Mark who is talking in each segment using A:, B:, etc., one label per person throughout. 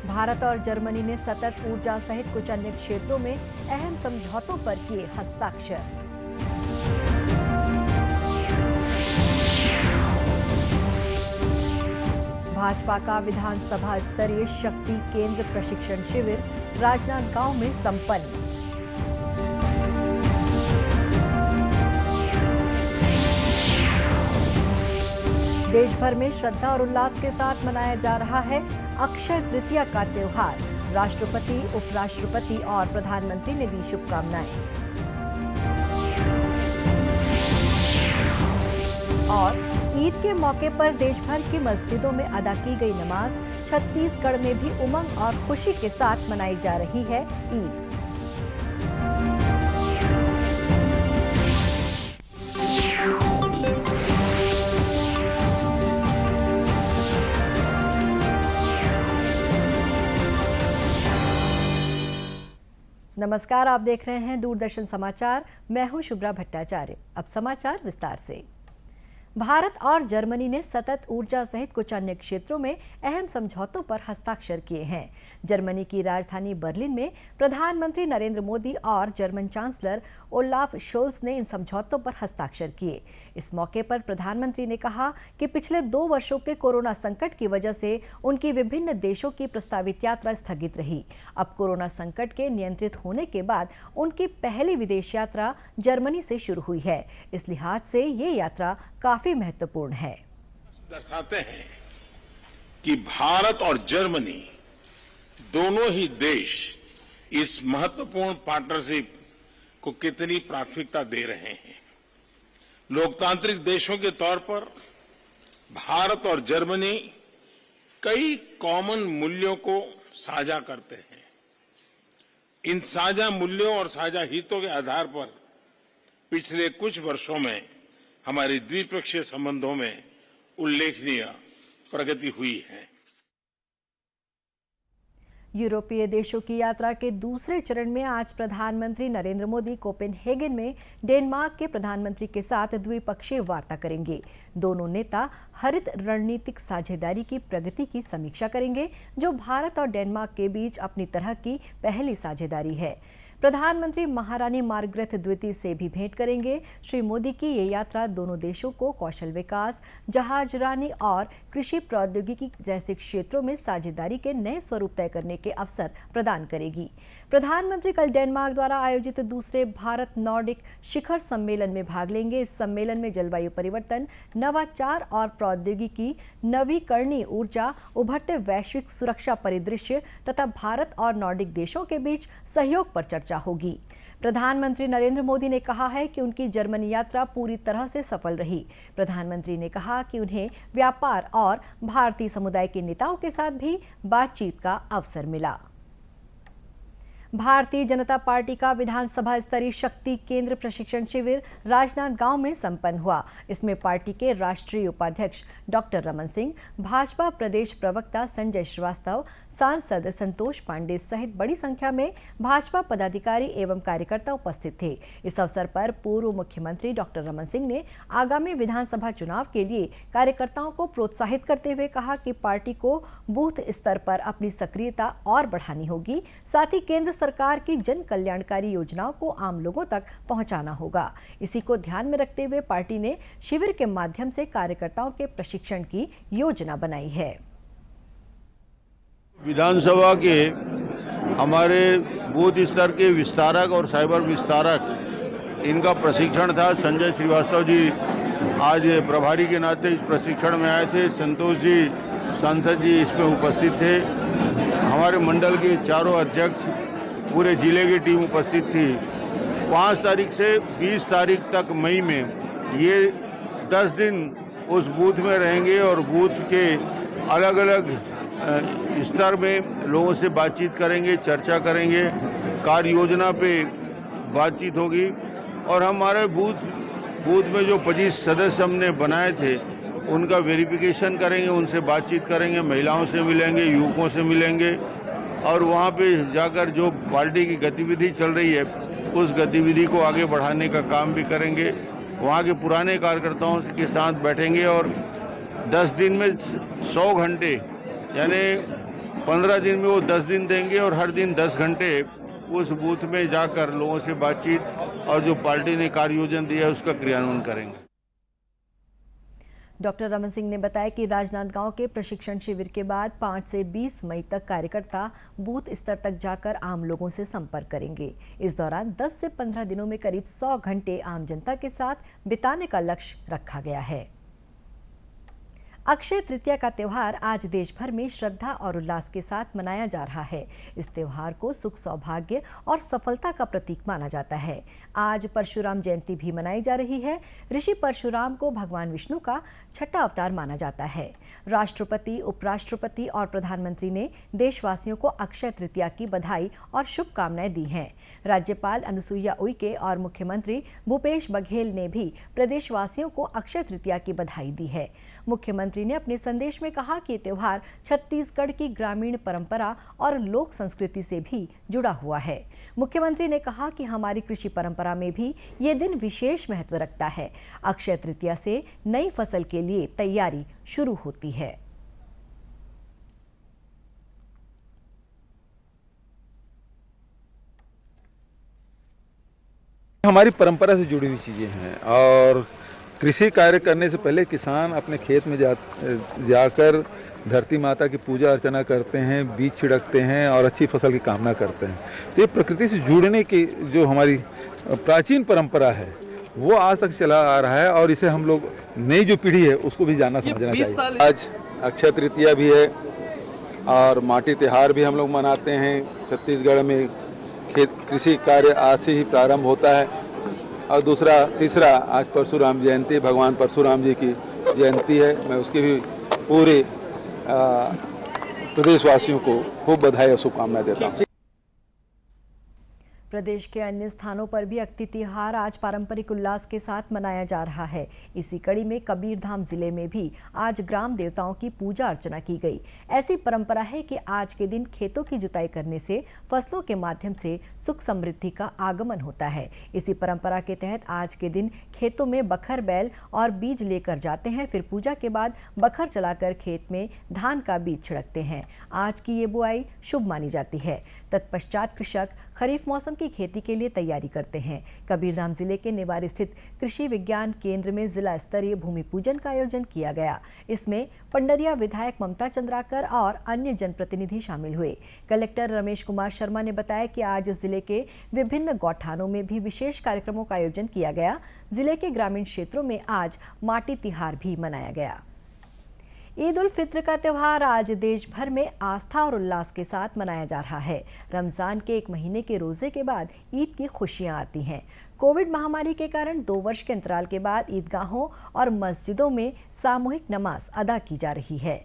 A: भारत और जर्मनी ने सतत ऊर्जा सहित कुछ अन्य क्षेत्रों में अहम समझौतों पर किए हस्ताक्षर। भाजपा का विधानसभा स्तरीय शक्ति केंद्र प्रशिक्षण शिविर राजनांदगांव में संपन्न। देश भर में श्रद्धा और उल्लास के साथ मनाया जा रहा है अक्षय तृतीया का त्योहार। राष्ट्रपति, उपराष्ट्रपति और प्रधानमंत्री ने दी शुभकामनाएं। और ईद के मौके पर देश भर की मस्जिदों में अदा की गई नमाज। छत्तीसगढ़ में भी उमंग और खुशी के साथ मनाई जा रही है ईद। नमस्कार, आप देख रहे हैं दूरदर्शन समाचार। मैं हूं शुभ्रा भट्टाचार्य। अब समाचार विस्तार से। भारत और जर्मनी ने सतत ऊर्जा सहित कुछ अन्य क्षेत्रों में अहम समझौतों पर हस्ताक्षर किए हैं। जर्मनी की राजधानी बर्लिन में प्रधानमंत्री नरेंद्र मोदी और जर्मन चांसलर ओलाफ शोल्स ने इन समझौतों पर हस्ताक्षर किए। इस मौके पर प्रधानमंत्री ने कहा कि पिछले 2 वर्षों के कोरोना संकट की वजह से उनकी विभिन्न देशों की प्रस्तावित यात्रा स्थगित रही। अब कोरोना संकट के नियंत्रित होने के बाद उनकी पहली विदेश यात्रा जर्मनी से शुरू हुई है। इस लिहाज से ये यात्रा काफी महत्वपूर्ण है।
B: दर्शाते हैं कि भारत और जर्मनी दोनों ही देश इस महत्वपूर्ण पार्टनरशिप को कितनी प्राथमिकता दे रहे हैं। लोकतांत्रिक देशों के तौर पर भारत और जर्मनी कई कॉमन मूल्यों को साझा करते हैं। इन साझा मूल्यों और साझा हितों के आधार पर पिछले कुछ वर्षों में हमारे द्विपक्षीय संबंधों में उल्लेखनीय प्रगति हुई है।
A: यूरोपीय देशों की यात्रा के दूसरे चरण में आज प्रधानमंत्री नरेंद्र मोदी कोपेनहेगन में डेनमार्क के प्रधानमंत्री के साथ द्विपक्षीय वार्ता करेंगे। दोनों नेता हरित रणनीतिक साझेदारी की प्रगति की समीक्षा करेंगे, जो भारत और डेनमार्क के बीच अपनी तरह की पहली साझेदारी है। प्रधानमंत्री महारानी मार्गरेट द्वितीय से भी भेंट करेंगे। श्री मोदी की ये यात्रा दोनों देशों को कौशल विकास, जहाजरानी और कृषि प्रौद्योगिकी जैसे क्षेत्रों में साझेदारी के नए स्वरूप तय करने के अवसर प्रदान करेगी। प्रधानमंत्री कल डेनमार्क द्वारा आयोजित दूसरे भारत नॉर्डिक शिखर सम्मेलन में भाग लेंगे। इस सम्मेलन में जलवायु परिवर्तन, नवाचार और प्रौद्योगिकी, नवीकरणीय ऊर्जा, उभरते वैश्विक सुरक्षा परिदृश्य तथा भारत और नॉर्डिक देशों के बीच सहयोग पर चर्चा होगी। प्रधानमंत्री नरेंद्र मोदी ने कहा है कि उनकी जर्मनी यात्रा पूरी तरह से सफल रही। प्रधानमंत्री ने कहा कि उन्हें व्यापार और भारतीय समुदाय के नेताओं के साथ भी बातचीत का अवसर मिला। भारतीय जनता पार्टी का विधानसभा स्तरीय शक्ति केंद्र प्रशिक्षण शिविर राजनांदगांव में संपन्न हुआ। इसमें पार्टी के राष्ट्रीय उपाध्यक्ष डॉक्टर रमन सिंह, भाजपा प्रदेश प्रवक्ता संजय श्रीवास्तव, सांसद संतोष पांडे सहित बड़ी संख्या में भाजपा पदाधिकारी एवं कार्यकर्ता उपस्थित थे। इस अवसर पर पूर्व मुख्यमंत्री डॉक्टर रमन सिंह ने आगामी विधानसभा चुनाव के लिए कार्यकर्ताओं को प्रोत्साहित करते हुए कहा कि पार्टी को बूथ स्तर पर अपनी सक्रियता और बढ़ानी होगी। साथ ही केंद्र सरकार की जन कल्याणकारी योजनाओं को आम लोगों तक पहुंचाना होगा। इसी को ध्यान में रखते हुए पार्टी ने शिविर के माध्यम से कार्यकर्ताओं के प्रशिक्षण की योजना बनाई है।
C: विधानसभा के हमारे बूथ स्तर के विस्तारक और साइबर विस्तारक, इनका प्रशिक्षण था। संजय श्रीवास्तव जी आज प्रभारी के नाते इस प्रशिक्षण में आए थे। संतोष जी सांसद जी इसमें उपस्थित थे। हमारे मंडल के चारों अध्यक्ष, पूरे जिले की टीम उपस्थित थी। 5 तारीख से 20 तारीख तक मई में ये 10 दिन उस बूथ में रहेंगे और बूथ के अलग अलग स्तर में लोगों से बातचीत करेंगे, चर्चा करेंगे, कार्य योजना पे बातचीत होगी। और हमारे बूथ में जो 25 सदस्य हमने बनाए थे उनका वेरिफिकेशन करेंगे, उनसे बातचीत करेंगे, महिलाओं से मिलेंगे, युवकों से मिलेंगे और वहाँ पे जाकर जो पार्टी की गतिविधि चल रही है उस गतिविधि को आगे बढ़ाने का काम भी करेंगे। वहाँ के पुराने कार्यकर्ताओं के साथ बैठेंगे और 10 दिन में 100 घंटे यानी 15 दिन में वो 10 दिन देंगे और हर दिन 10 घंटे उस बूथ में जाकर लोगों से बातचीत और जो पार्टी ने कार्य योजना दिया है उसका क्रियान्वयन करेंगे।
A: डॉक्टर रमन सिंह ने बताया कि राजनांदगांव के प्रशिक्षण शिविर के बाद 5 से 20 मई तक कार्यकर्ता बूथ स्तर तक जाकर आम लोगों से संपर्क करेंगे। इस दौरान 10 से 15 दिनों में करीब 100 घंटे आम जनता के साथ बिताने का लक्ष्य रखा गया है। अक्षय तृतीया का त्यौहार आज देश भर में श्रद्धा और उल्लास के साथ मनाया जा रहा है। इस त्यौहार को सुख, सौभाग्य और सफलता का प्रतीक माना जाता है। आज परशुराम जयंती भी मनाई जा रही है। ऋषि परशुराम को भगवान विष्णु का छठा अवतार माना जाता है। राष्ट्रपति, उपराष्ट्रपति और प्रधानमंत्री ने देशवासियों को अक्षय तृतीया की बधाई और शुभकामनाएं दी हैं। राज्यपाल अनुसुईया उइके और मुख्यमंत्री भूपेश बघेल ने भी प्रदेशवासियों को अक्षय तृतीया की बधाई दी है। मुख्यमंत्री ने अपने संदेश में कहा कि त्यौहार छत्तीसगढ़ की ग्रामीण परंपरा और लोक संस्कृति से भी जुड़ा हुआ है। मुख्यमंत्री ने कहा कि हमारी कृषि परंपरा में भी ये दिन विशेष महत्व रखता है। अक्षय तृतीया से नई फसल के लिए तैयारी शुरू होती है।
D: हमारी परंपरा से जुड़ी हुई चीज़ें हैं और कृषि कार्य करने से पहले किसान अपने खेत में जाकर धरती माता की पूजा अर्चना करते हैं, बीज छिड़कते हैं और अच्छी फसल की कामना करते हैं। तो ये प्रकृति से जुड़ने की जो हमारी प्राचीन परंपरा है वो आज तक चला आ रहा है और इसे हम लोग नई जो पीढ़ी है उसको भी जानना समझना चाहिए।
E: आज अक्षय तृतीया भी है और माटी त्योहार भी हम लोग मनाते हैं। छत्तीसगढ़ में कृषि कार्य आज से ही प्रारंभ होता है और तीसरा आज परशुराम जयंती, भगवान परशुराम जी की जयंती है। मैं उसकी भी पूरे प्रदेशवासियों को खूब बधाई और शुभकामनाएं देता हूँ।
A: प्रदेश के अन्य स्थानों पर भी अक्षय त्योहार आज पारंपरिक उल्लास के साथ मनाया जा रहा है। इसी कड़ी में कबीरधाम जिले में भी आज ग्राम देवताओं की पूजा अर्चना की गई। ऐसी परंपरा है कि आज के दिन खेतों की जुताई करने से फसलों के माध्यम से सुख समृद्धि का आगमन होता है। इसी परंपरा के तहत आज के दिन खेतों में बखर बैल और बीज लेकर जाते हैं। फिर पूजा के बाद बखर चलाकर खेत में धान का बीज छिड़कते हैं। आज की ये बुआई शुभ मानी जाती है। तत्पश्चात कृषक खरीफ मौसम की खेती के लिए तैयारी करते हैं। कबीरधाम जिले के नेवारी स्थित कृषि विज्ञान केंद्र में जिला स्तरीय भूमि पूजन का आयोजन किया गया। इसमें पंडरिया विधायक ममता चंद्राकर और अन्य जनप्रतिनिधि शामिल हुए। कलेक्टर रमेश कुमार शर्मा ने बताया कि आज जिले के विभिन्न गौठानों में भी विशेष कार्यक्रमों का आयोजन किया गया। जिले के ग्रामीण क्षेत्रों में आज माटी तिहार भी मनाया गया। ईद उल फित्र का त्यौहार आज देश भर में आस्था और उल्लास के साथ मनाया जा रहा है। रमजान के 1 महीने के रोजे के बाद ईद की खुशियां आती हैं। कोविड महामारी के कारण 2 वर्ष के अंतराल के बाद ईदगाहों और मस्जिदों में सामूहिक नमाज अदा की जा रही है।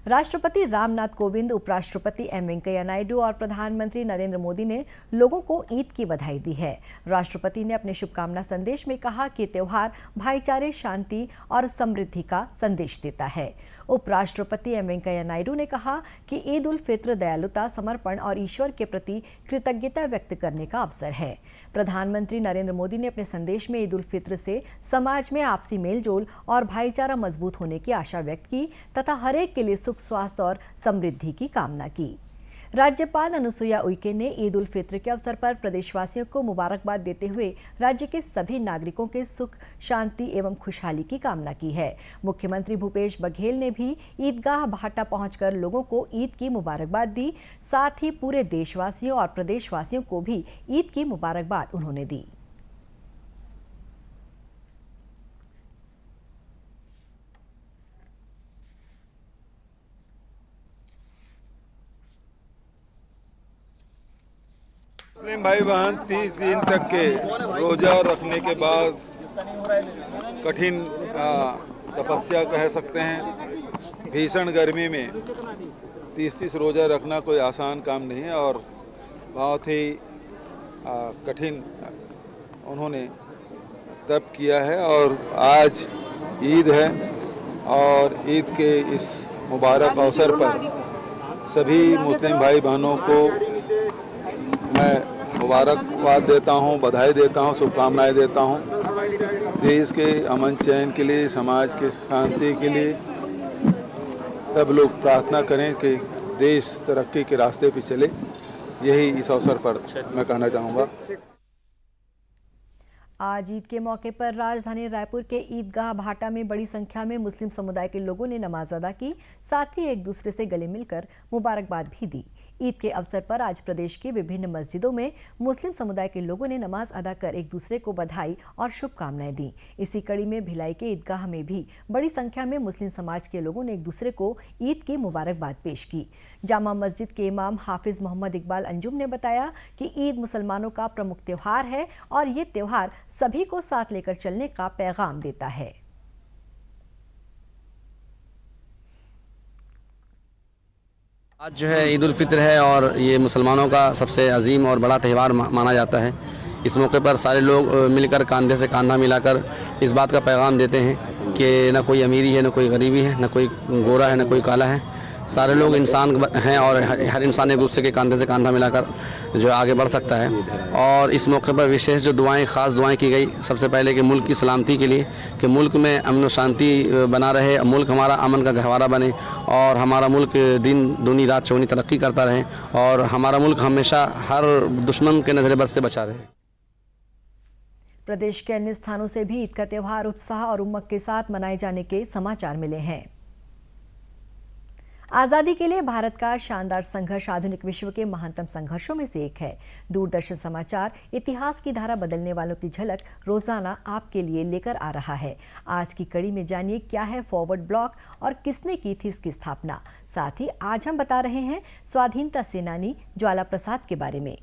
A: राष्ट्रपति रामनाथ कोविंद, उपराष्ट्रपति एम वेंकैया नायडू और प्रधानमंत्री नरेंद्र मोदी ने लोगों को ईद की बधाई दी है। राष्ट्रपति ने अपने शुभकामना संदेश में कहा कि त्यौहार भाईचारे, शांति और समृद्धि का संदेश देता है। उपराष्ट्रपति एम वेंकैया नायडू ने कहा कि ईद उल फित्र दयालुता, समर्पण और ईश्वर के प्रति कृतज्ञता व्यक्त करने का अवसर है। प्रधानमंत्री नरेंद्र मोदी ने अपने संदेश में ईद उल फित्र से समाज में आपसी मेलजोल और भाईचारा मजबूत होने की आशा व्यक्त की तथा हर एक के लिए सुख, स्वास्थ्य और समृद्धि की कामना की। राज्यपाल अनुसुईया उइके ने ईद उल फित्र के अवसर पर प्रदेशवासियों को मुबारकबाद देते हुए राज्य के सभी नागरिकों के सुख, शांति एवं खुशहाली की कामना की है। मुख्यमंत्री भूपेश बघेल ने भी ईदगाह भाटा पहुंचकर लोगों को ईद की मुबारकबाद दी। साथ ही पूरे देशवासियों और प्रदेशवासियों को भी ईद की मुबारकबाद उन्होंने दी।
E: मुस्लिम भाई बहन 30 दिन तक के रोजा रखने के बाद कठिन तपस्या कह सकते हैं। भीषण गर्मी में 30 रोजा रखना कोई आसान काम नहीं है और बहुत ही कठिन उन्होंने तप किया है। और आज ईद है और ईद के इस मुबारक अवसर पर सभी मुस्लिम भाई बहनों को मैं मुबारकबाद देता हूं, बधाई देता हूं, शुभकामनाएं देता हूं। देश के अमन चैन के लिए, समाज के शांति के लिए सब लोग प्रार्थना करें कि देश तरक्की के रास्ते पे चले, यही इस अवसर पर मैं कहना चाहूँगा।
A: आज ईद के मौके पर राजधानी रायपुर के ईदगाह भाटा में बड़ी संख्या में मुस्लिम समुदाय के लोगों ने नमाज अदा की, साथ ही एक दूसरे से गले मिलकर मुबारकबाद भी दी। ईद के अवसर पर आज प्रदेश की विभिन्न मस्जिदों में मुस्लिम समुदाय के लोगों ने नमाज अदा कर एक दूसरे को बधाई और शुभकामनाएं दी। इसी कड़ी में भिलाई के ईदगाह में भी बड़ी संख्या में मुस्लिम समाज के लोगों ने एक दूसरे को ईद की मुबारकबाद पेश की। जामा मस्जिद के इमाम हाफिज मोहम्मद इकबाल अंजुम ने बताया कि ईद मुसलमानों का प्रमुख त्योहार है और ये त्योहार सभी को साथ लेकर चलने का पैगाम देता है।
F: आज जो है ईद उल फित्र है और ये मुसलमानों का सबसे अजीम और बड़ा त्यौहार माना जाता है। इस मौके पर सारे लोग मिलकर कंधे से कंधा मिलाकर इस बात का पैगाम देते हैं कि न कोई अमीरी है, न कोई गरीबी है, न कोई गोरा है, न कोई काला है। सारे लोग इंसान हैं और हर इंसान एक दूसरे के कंधे से कंधा मिलाकर जो आगे बढ़ सकता है। और इस मौके पर विशेष जो दुआएं, ख़ास दुआएं की गई, सबसे पहले कि मुल्क की सलामती के लिए, कि मुल्क में अमन व शांति बना रहे, मुल्क हमारा अमन का गहवारा बने और हमारा मुल्क दिन दूनी रात चौनी तरक्की करता रहे और हमारा मुल्क हमेशा हर दुश्मन के नज़र बद से बचा रहे।
A: प्रदेश के अन्य स्थानों से भी ईद का त्यौहार उत्साह और उमंग के साथ मनाए जाने के समाचार मिले हैं। आजादी के लिए भारत का शानदार संघर्ष आधुनिक विश्व के महानतम संघर्षों में से एक है। दूरदर्शन समाचार इतिहास की धारा बदलने वालों की झलक रोजाना आपके लिए लेकर आ रहा है। आज की कड़ी में जानिए क्या है फॉरवर्ड ब्लॉक और किसने की थी इसकी स्थापना। साथ ही आज हम बता रहे हैं स्वाधीनता सेनानी ज्वाला प्रसाद के बारे में।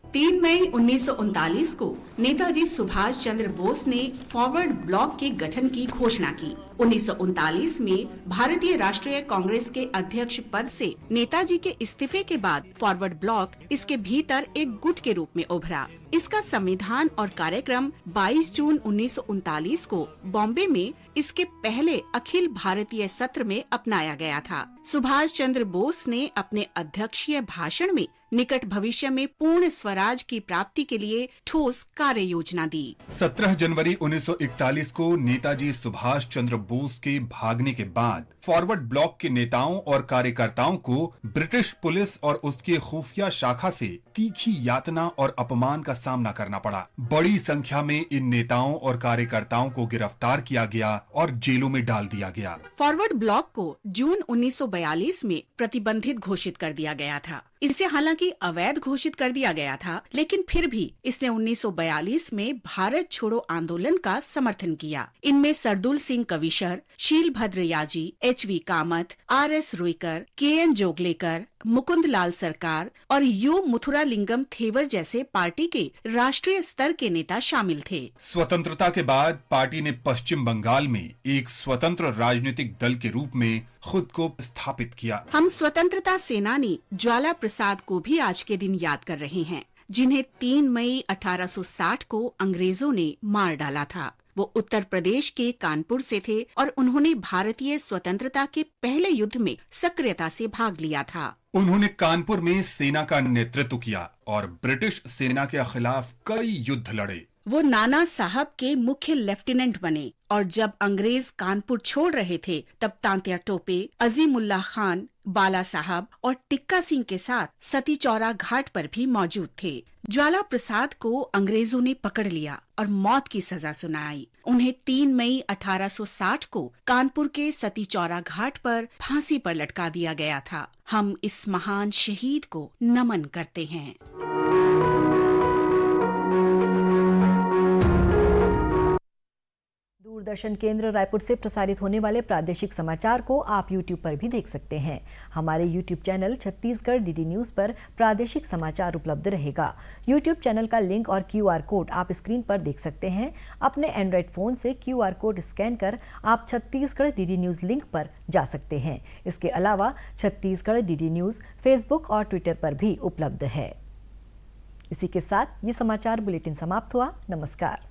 G: 3 मई 1939 को नेताजी सुभाष चंद्र बोस ने फॉरवर्ड ब्लॉक के गठन की घोषणा की। 1939 में भारतीय राष्ट्रीय कांग्रेस के अध्यक्ष पद से नेताजी के इस्तीफे के बाद फॉरवर्ड ब्लॉक इसके भीतर एक गुट के रूप में उभरा। इसका संविधान और कार्यक्रम 22 जून 1939 को बॉम्बे में इसके पहले अखिल भारतीय सत्र में अपनाया गया था। सुभाष चंद्र बोस ने अपने अध्यक्षीय भाषण में निकट भविष्य में पूर्ण स्वराज की प्राप्ति के लिए ठोस कार्य योजना दी।
H: 17 जनवरी 1941 को नेताजी सुभाष चंद्र बोस के भागने के बाद फॉरवर्ड ब्लॉक के नेताओं और कार्यकर्ताओं को ब्रिटिश पुलिस और उसके खुफिया शाखा से तीखी यातना और अपमान का सामना करना पड़ा। बड़ी संख्या में इन नेताओं और कार्यकर्ताओं को गिरफ्तार किया गया और जेलों में डाल दिया गया।
G: फॉरवर्ड ब्लॉक को जून 1942 में प्रतिबंधित घोषित कर दिया गया था। इसे हालांकि अवैध घोषित कर दिया गया था, लेकिन फिर भी इसने 1942 में भारत छोड़ो आंदोलन का समर्थन किया। इनमें सरदुल सिंह कविशर, शीलभद्र याजी, HV Kamat, RS Ruikar, KN Joglekar, Mukund लाल सरकार और यू मुथुरालिंगम थेवर जैसे पार्टी के राष्ट्रीय स्तर के नेता शामिल थे।
H: स्वतंत्रता के बाद पार्टी ने पश्चिम बंगाल में एक स्वतंत्र राजनीतिक दल के रूप में खुद को स्थापित किया।
G: हम स्वतंत्रता सेनानी ज्वाला प्रसाद को भी आज के दिन याद कर रहे हैं, जिन्हें 3 मई 1860 को अंग्रेजों ने मार डाला था। वो उत्तर प्रदेश के कानपुर से थे और उन्होंने भारतीय स्वतंत्रता के पहले युद्ध में सक्रियता से भाग लिया था।
H: उन्होंने कानपुर में सेना का नेतृत्व किया और ब्रिटिश सेना के खिलाफ कई युद्ध लड़े।
G: वो नाना साहब के मुख्य लेफ्टिनेंट बने और जब अंग्रेज कानपुर छोड़ रहे थे तब तांत्या टोपे, अजीमुल्लाह खान, बाला साहब और टिक्का सिंह के साथ सती चौरा घाट पर भी मौजूद थे। ज्वाला प्रसाद को अंग्रेजों ने पकड़ लिया और मौत की सजा सुनाई। उन्हें 3 मई 1860 को कानपुर के सती चौरा घाट पर फांसी पर लटका दिया गया था। हम इस महान शहीद को नमन करते हैं।
A: दूरदर्शन केंद्र रायपुर से प्रसारित होने वाले प्रादेशिक समाचार को आप YouTube पर भी देख सकते हैं। हमारे YouTube channel Chhattisgarh DD news पर प्रादेशिक समाचार उपलब्ध रहेगा। YouTube चैनल का लिंक और QR कोड आप स्क्रीन पर देख सकते हैं। अपने एंड्रॉयड फ़ोन से QR कोड स्कैन कर आप छत्तीसगढ़ DD न्यूज़ लिंक पर जा सकते हैं। इसके अलावा छत्तीसगढ़ DD न्यूज़ फेसबुक और ट्विटर पर भी उपलब्ध है। इसी के साथ ये समाचार बुलेटिन समाप्त हुआ। नमस्कार।